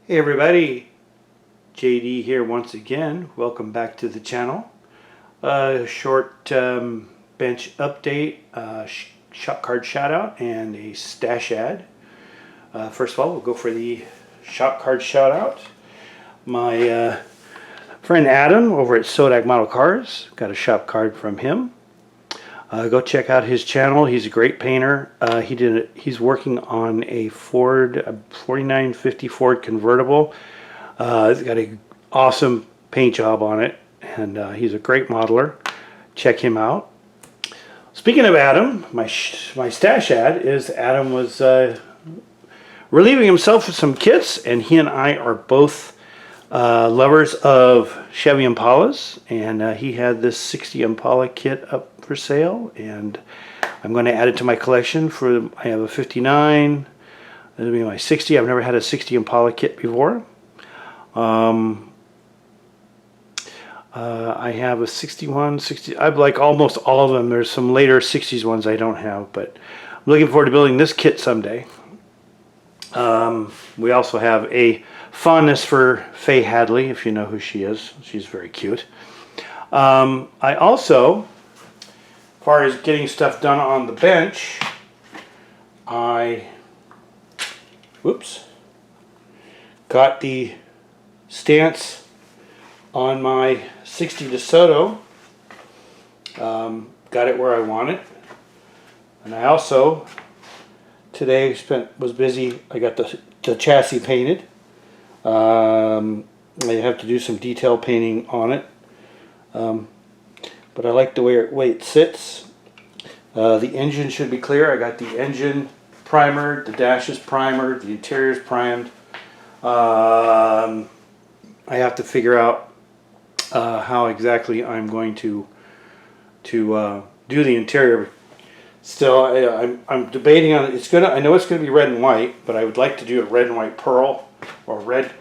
Hey everybody, JD here once again. Welcome back to the channel. Short bench update, Shopcard shoutout, and a stash ad. First of all, we'll go for the Shopcard shoutout. My friend Adam over at Shoutout Model Cars, got a Shopcard from him. Go check out his channel. He's a great painter. He's working on a Ford 4950 Ford convertible. He's got an awesome paint job on it, and he's a great modeler. Check him out. Speaking of Adam, my stash ad is Adam was relieving himself of some kits, and he and I are both lovers of Chevy Impalas, and he had this 60 Impala kit up for sale, and I'm going to add it to my collection. I have a 59, it'll be my 60. I've never had a 60 Impala kit before. I have a 61, 60. I like almost all of them. There's some later 60s ones I don't have, but I'm looking forward to building this kit someday. We also have a fondness for Faye Hadley, if you know who she is. She's very cute. I also, as far as getting stuff done on the bench, got the stance on my 60 DeSoto. Got it where I want it. And I also, today was busy. I got the chassis painted. I have to do some detail painting on it. But I like the way it sits. The engine should be clear. I got the engine primered, the dash is primered, the interior is primed. I have to figure out how exactly I'm going to do the interior. Still, I'm debating on it. I know it's gonna be red and white, but I would like to do it red and white pearl, or red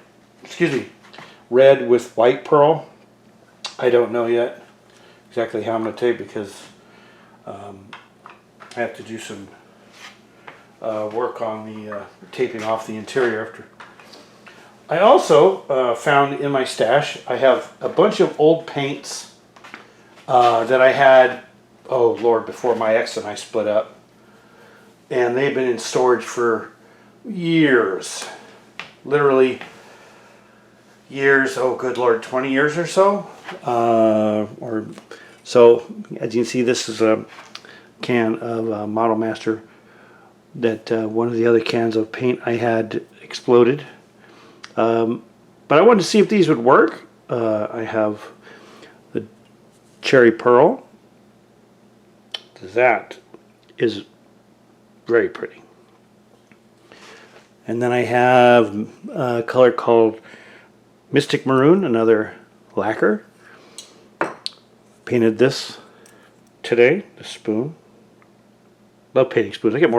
with white pearl. I don't know yet exactly how I'm going to take, because I have to do some work on the taping off the interior after. I also found in my stash, I have a bunch of old paints that I had, oh Lord, before my ex and I split up. And they've been in storage for years. Literally years, oh good Lord, 20 years or so. So as you can see, this is a can of Model Master that one of the other cans of paint I had exploded. But I wanted to see if these would work. I have the Cherry Pearl. That is very pretty. And then I have a color called Mystic Maroon, another lacquer. Painted this today, the spoon. Love painting spoons. I get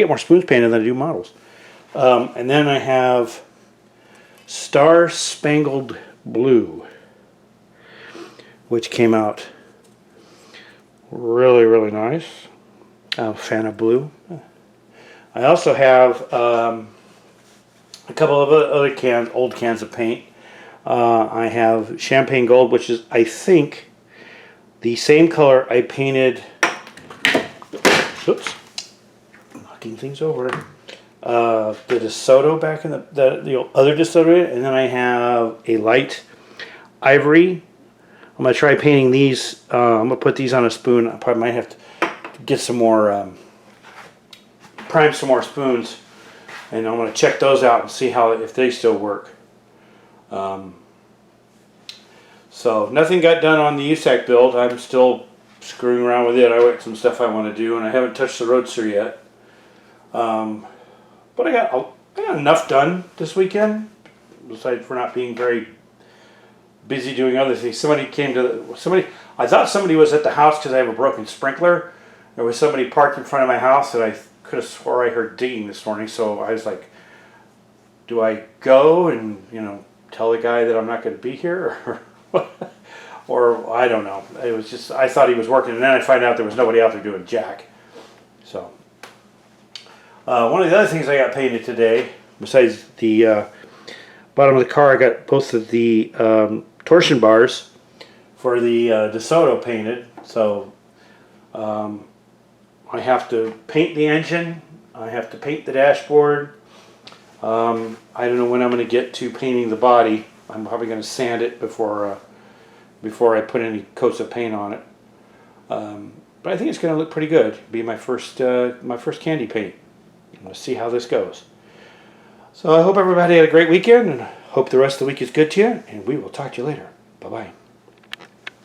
more spoons painted than I do models. And then I have Star Spangled Blue, which came out really, really nice. I'm a fan of blue. I also have a couple of other old cans of paint. I have Champagne Gold, which is, I think, the same color I painted. Oops, knocking things over. The DeSoto back in the other DeSoto, and then I have a light ivory. I'm gonna try painting these. I'm gonna put these on a spoon. I probably might have to get some more, prime some more spoons, and I'm gonna check those out and see if they still work. So nothing got done on the USAC build. I'm still screwing around with it. I got some stuff I want to do, and I haven't touched the Roadster yet. But I got enough done this weekend, aside for not being very busy doing other things. I thought somebody was at the house because I have a broken sprinkler. There was somebody parked in front of my house that I could have swore I heard digging this morning. So I was like, do I go and tell the guy that I'm not going to be here, or I don't know. It was just, I thought he was working, and then I find out there was nobody out there doing jack. So one of the other things I got painted today, besides the bottom of the car, I got both of the torsion bars for the DeSoto painted. So I have to paint the engine. I have to paint the dashboard. I don't know when I'm going to get to painting the body. I'm probably going to sand it before I put any coats of paint on it. But I think it's going to look pretty good. It'll be my first candy paint. I'm going to see how this goes. So I hope everybody had a great weekend, and hope the rest of the week is good to you, and we will talk to you later. Bye-bye.